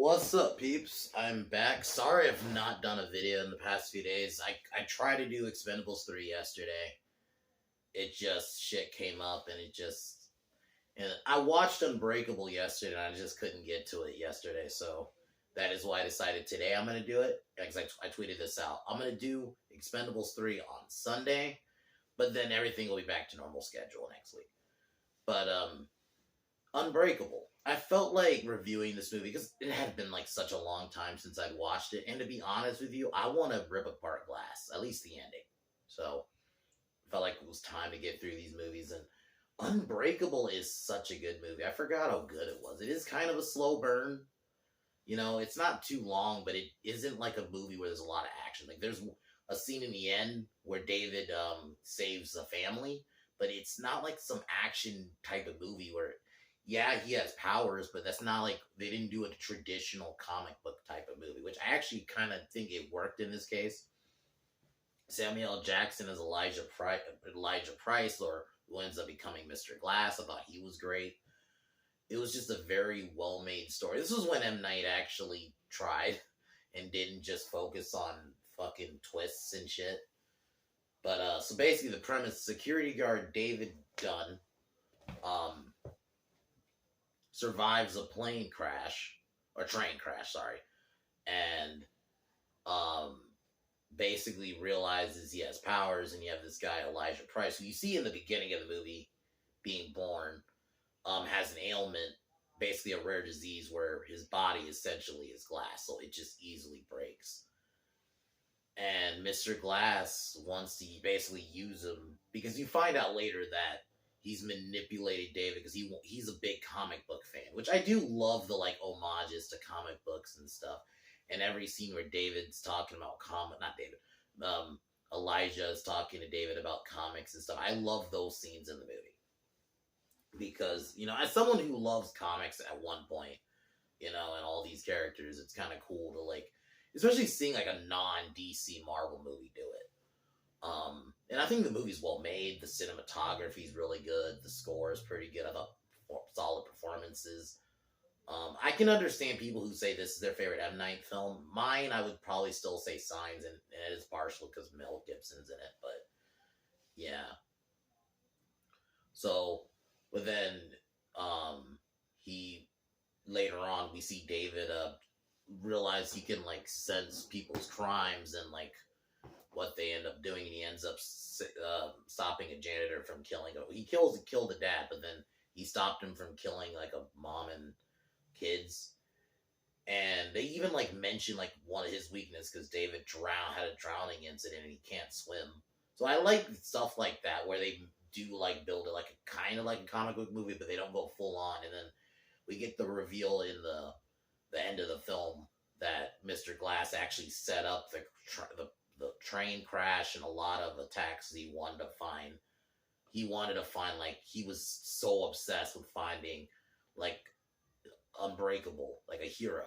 What's up, peeps? I'm back. Sorry I've not done a video in the past few days. I tried to do Expendables 3 yesterday. It just, shit came up and I watched Unbreakable yesterday and I just couldn't get to it yesterday. So that is why I decided today I'm going to do it. Because I tweeted this out. I'm going to do Expendables 3 on Sunday, but then everything will be back to normal schedule next week. But, Unbreakable. I felt like reviewing this movie because it had been like such a long time since I'd watched it, and to be honest with you, I want to rip apart Glass, at least the ending. So I felt like it was time to get through these movies, and Unbreakable is such a good movie. I forgot how good it was. It is kind of a slow burn. You know, it's not too long, but it isn't like a movie where there's a lot of action. Like there's a scene in the end where David saves a family, but it's not like some action type of movie where yeah, he has powers, but that's not like they didn't do a traditional comic book type of movie, which I actually kind of think it worked in this case. Samuel L. Jackson as Elijah Price, or who ends up becoming Mr. Glass. I thought he was great. It was just a very well-made story. This was when M. Night actually tried and didn't just focus on fucking twists and shit. But so basically, the premise: security guard David Dunn, survives a train crash, and basically realizes he has powers, and you have this guy Elijah Price, who you see in the beginning of the movie being born, has an ailment, basically a rare disease where his body essentially is glass, so it just easily breaks. And Mr. Glass wants to basically use him because you find out later that he's manipulated David because he's a big comic book fan, which I do love the like homages to comic books and stuff. And every scene where David's talking about Elijah is talking to David about comics and stuff. I love those scenes in the movie because, you know, as someone who loves comics at one point, you know, and all these characters, it's kind of cool to like, especially seeing like a non-DC Marvel movie do it. And I think the movie's well made. The cinematography is really good. The score is pretty good. I thought solid performances. I can understand people who say this is their favorite M. Night film. Mine, I would probably still say Signs, and it is partial because Mel Gibson's in it. But yeah. So, but then he later on we see David realize he can like sense people's crimes and like what they end up doing, and he ends up stopping a janitor from killing him. He killed the dad, but then he stopped him from killing like a mom and kids. And they even like mention like one of his weaknesses because David had a drowning incident and he can't swim. So I like stuff like that where they do like build it like a kind of like a comic book movie, but they don't go full on. And then we get the reveal in the end of the film that Mr. Glass actually set up the train crash and a lot of attacks he wanted to find. He wanted to find, like, he was so obsessed with finding, like, Unbreakable, like a hero.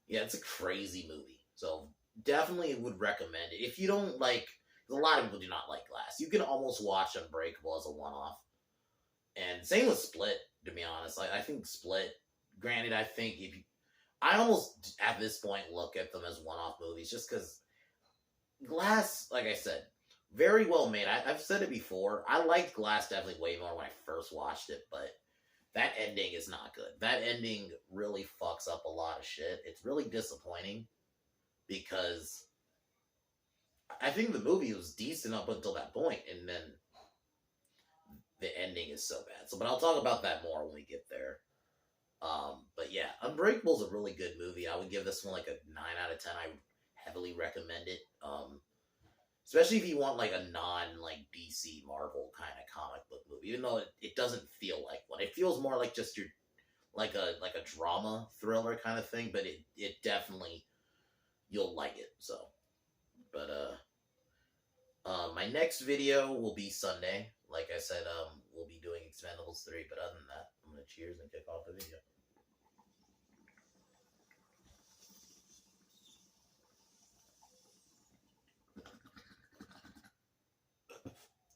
Yeah, it's a crazy movie. So definitely would recommend it. If you don't like, because a lot of people do not like Glass, you can almost watch Unbreakable as a one-off. And same with Split, to be honest. Like, I think Split, granted, I think if you, I almost, at this point, look at them as one-off movies, just because Glass, like I said, very well made. I've said it before. I liked Glass definitely way more when I first watched it, but that ending is not good. That ending really fucks up a lot of shit. It's really disappointing, because I think the movie was decent up until that point, and then the ending is so bad. So, but I'll talk about that more when we get there. But yeah, Unbreakable is a really good movie. I would give this one like a 9 out of 10. I would heavily recommend it. Especially if you want like a like DC Marvel kind of comic book movie, even though it doesn't feel like one. It feels more like just your like a drama thriller kind of thing, but it definitely, you'll like it. So, but my next video will be Sunday. Like I said, we'll be doing Expendables 3, but other than that, I'm gonna cheers and kick off the video.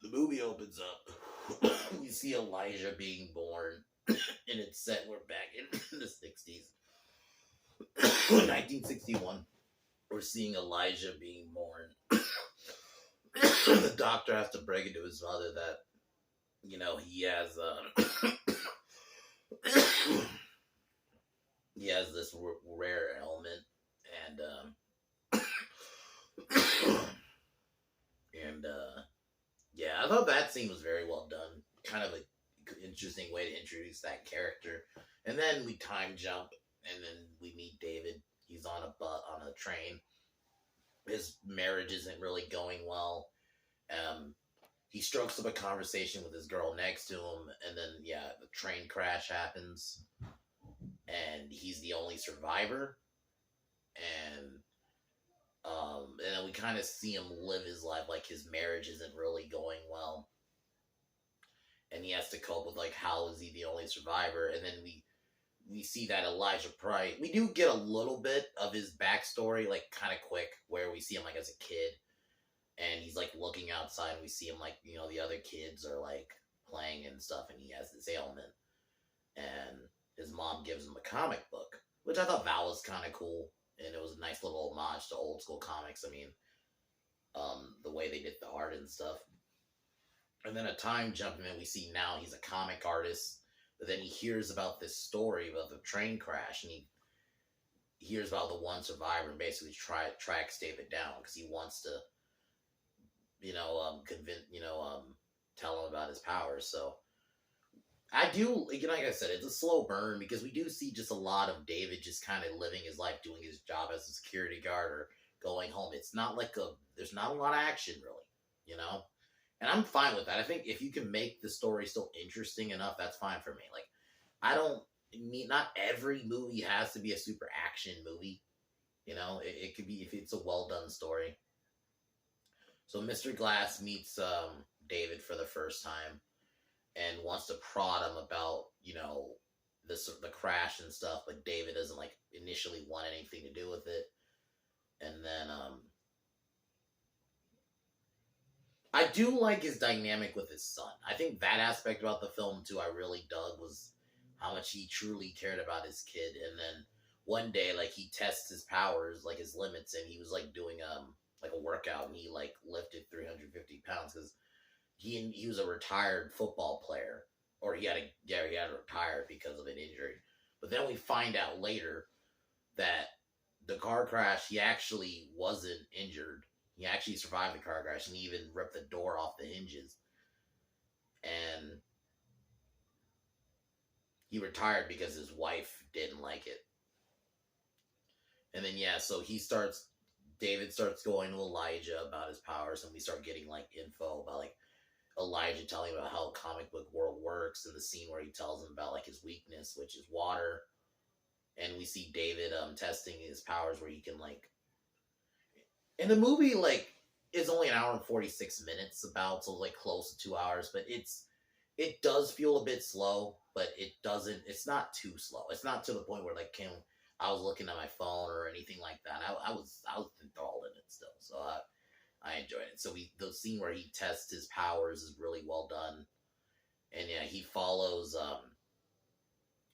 The movie opens up. You see Elijah being born. and it's set, we're back in the 60s. 1961. We're seeing Elijah being born. The doctor has to break it to his mother that, he has, he has this rare ailment, and, and, yeah, I thought that scene was very well done. Kind of an interesting way to introduce that character. And then we time jump, and then we meet David. He's on a train. His marriage isn't really going well. He strokes up a conversation with his girl next to him, and then the train crash happens, and he's the only survivor. And then we kind of see him live his life like his marriage isn't really going well, and he has to cope with like how is he the only survivor. And then we see that Elijah Price, we do get a little bit of his backstory, like kind of quick, where we see him like as a kid, and he's like looking outside, and we see him like, the other kids are like playing and stuff, and he has this ailment, and his mom gives him a comic book, which I thought that was kind of cool, and it was a nice little homage to old school comics. I mean, the way they did the art and stuff. And then a time jump, and then we see now he's a comic artist, but then he hears about this story about the train crash, and he hears about the one survivor, and basically tracks David down because he wants to, convince, tell him about his powers. So I do, like I said, it's a slow burn because we do see just a lot of David just kind of living his life, doing his job as a security guard or going home. It's not like there's not a lot of action really, and I'm fine with that. I think if you can make the story still interesting enough, that's fine for me. Like, not every movie has to be a super action movie. It could be if it's a well done story. So Mr. Glass meets David for the first time and wants to prod him about, the crash and stuff, but David doesn't like initially want anything to do with it. And then I do like his dynamic with his son. I think that aspect about the film too I really dug was how much he truly cared about his kid. And then one day, like, he tests his powers, like his limits, and he was like doing like a workout, and he like lifted 350 pounds because he was a retired football player, or he had to retire because of an injury. But then we find out later that the car crash, he actually wasn't injured. He actually survived the car crash, and he even ripped the door off the hinges. And he retired because his wife didn't like it. And then so David starts going to Elijah about his powers, and we start getting like info about like Elijah telling about how comic book world works, and the scene where he tells him about like his weakness, which is water. And we see David testing his powers where he can like, in the movie, like, it's only an hour and 46 minutes about, so like close to 2 hours, but it does feel a bit slow, but it's not too slow. It's not to the point where like I was looking at my phone or anything like that. I was enthralled in it still, so I enjoyed it. So the scene where he tests his powers is really well done, and he follows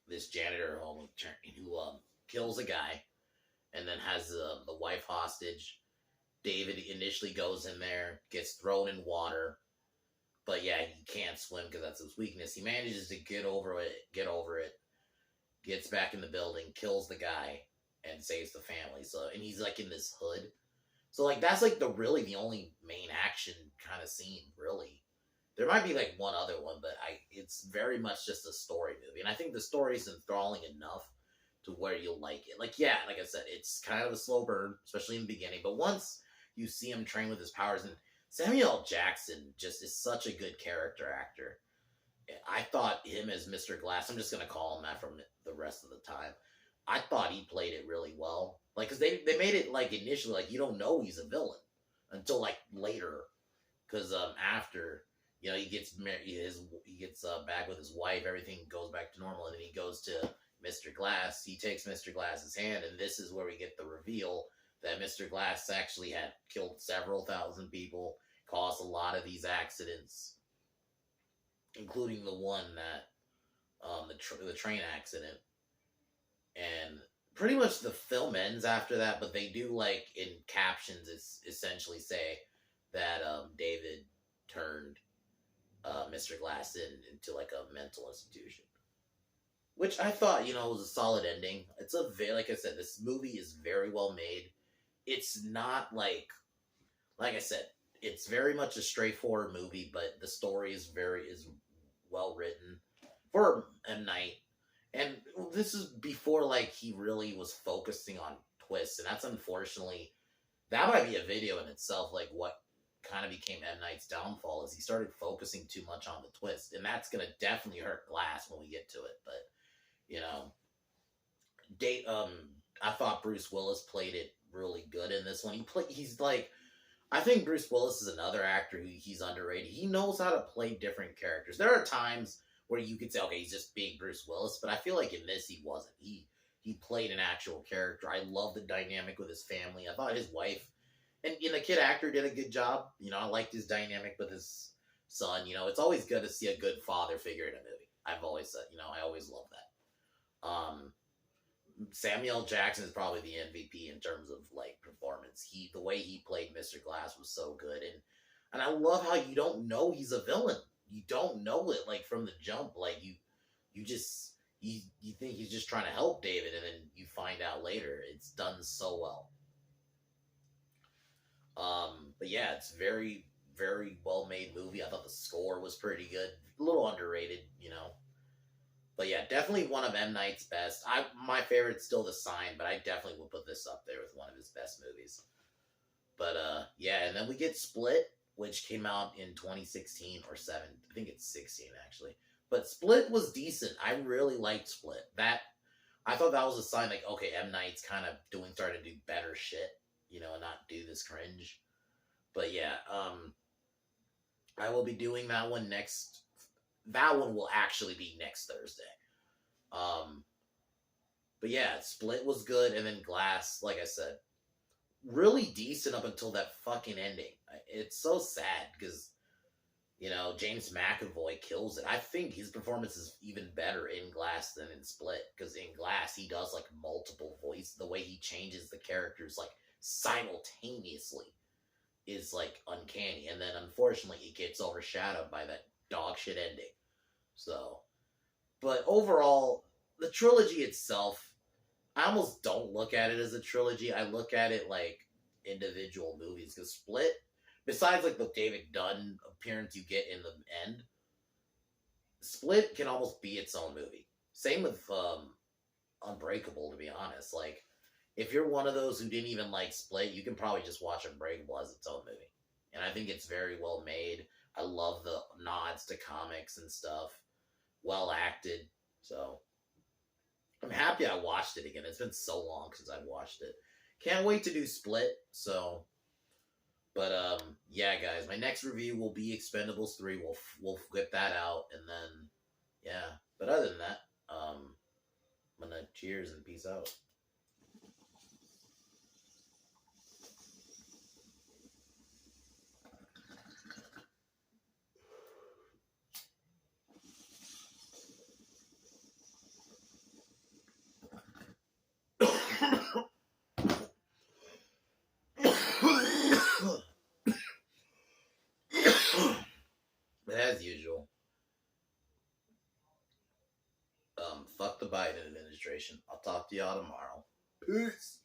this janitor home who kills a guy, and then has the wife hostage. David initially goes in there, gets thrown in water, but he can't swim because that's his weakness. He manages to get over it, gets back in the building, kills the guy, and saves the family. So, and he's like in this hood. So like that's like the only main action kind of scene, really. There might be like one other one, but it's very much just a story movie. And I think the story's enthralling enough to where you'll like it. Like, like I said, it's kind of a slow burn, especially in the beginning. But once you see him train with his powers, and Samuel L. Jackson just is such a good character actor. I thought him as Mr. Glass, I'm just going to call him that from the rest of the time. I thought he played it really well. Like, because they made it, like, initially, like, you don't know he's a villain until, like, later. Because after, he gets married, he gets back with his wife, everything goes back to normal, and then he goes to Mr. Glass. He takes Mr. Glass's hand, and this is where we get the reveal that Mr. Glass actually had killed several thousand people, caused a lot of these accidents, including the one that the train accident, and pretty much the film ends after that. But they do like in captions, it's essentially say that David turned Mr. Glass into like a mental institution, which I thought was a solid ending. It's a very like I said, this movie is very well made. It's not like I said, it's very much a straightforward movie, but the story is well written for M Night. And this is before like he really was focusing on twists, and that's unfortunately that might be a video in itself. Like what kind of became M Night's downfall is he started focusing too much on the twist, and that's gonna definitely hurt Glass when we get to it. But you know, date I thought Bruce Willis played it really good in this one. He's like I think Bruce Willis is another actor who he's underrated. He knows how to play different characters. There are times where you could say, okay, he's just being Bruce Willis, but I feel like in this he wasn't. He played an actual character. I love the dynamic with his family. I thought his wife and the kid actor did a good job. I liked his dynamic with his son. It's always good to see a good father figure in a movie. I've always said, I always love that. Samuel L. Jackson is probably the MVP in terms of like performance. The way he played Mr. Glass was so good, and I love how you don't know he's a villain. You don't know it like from the jump. Like you just you think he's just trying to help David, and then you find out later it's done so well. But yeah, it's very very well made movie. I thought the score was pretty good, a little underrated. But yeah, definitely one of M. Night's best. My favorite's still The Sign, but I definitely would put this up there with one of his best movies. But yeah, and then we get Split, which came out in 2016 or 7. I think it's 16 actually. But Split was decent. I really liked Split. I thought that was a sign like, okay, M. Night's kind of starting to do better shit, and not do this cringe. But yeah, I will be doing that one next. That one will actually be next Thursday. Um, but yeah, Split was good, and then Glass, like I said, really decent up until that fucking ending. It's so sad because James McAvoy kills it. I think his performance is even better in Glass than in Split, because in Glass he does like multiple voice. The way he changes the characters like simultaneously is like uncanny, and then unfortunately it gets overshadowed by that dog shit ending. So, but overall, the trilogy itself, I almost don't look at it as a trilogy. I look at it like individual movies. Because Split, besides like the David Dunn appearance you get in the end, Split can almost be its own movie. Same with Unbreakable, to be honest. Like, if you're one of those who didn't even like Split, you can probably just watch Unbreakable as its own movie. And I think it's very well made. I love the nods to comics and stuff. Well acted. So I'm happy I watched it again. It's been so long since I've watched it. Can't wait to do Split. So, but yeah, guys, my next review will be Expendables 3. We'll get that out, and then yeah. But other than that, I'm gonna cheers and peace out. But as usual, fuck the Biden administration. I'll talk to y'all tomorrow. Peace.